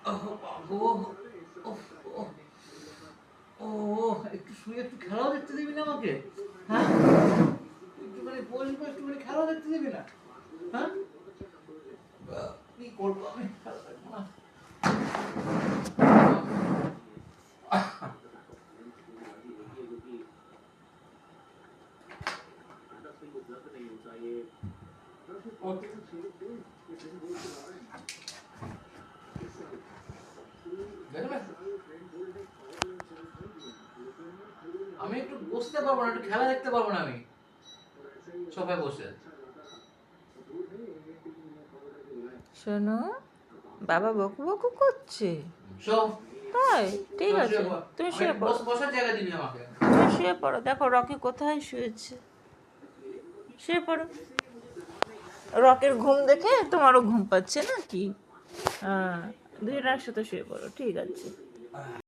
বাবু, ওহ, ওহ, ও একটু শুয়ে একটু খেলাও দেখতে দিবি না আমাকে? হ্যাঁ, একটুখানি বসবো, একটুখানি খেলাও দেখতে দিবি না? হ্যাঁ, কি করবো আমি? খেলা দেখবো না। আমি একটু বসতে পারবো না, একটু খেলা দেখতে পারবো না আমি সোফায় বসে। শোনো, বাবা বকু বকু করছে। সব তাই ঠিক আছে, তুমি শুয়ে পড়ো। বসার জায়গা দিবি আমাকে। তুমি শুয়ে পড়ো, দেখো রকি কোথায় শুয়েছে। শুয়ে পড়ো। রকের ঘুম দেখে তোমারও ঘুম পাচ্ছে না কি? হ্যাঁ, দুজনে একসাথে শুয়ে পড়ো, ঠিক আছে।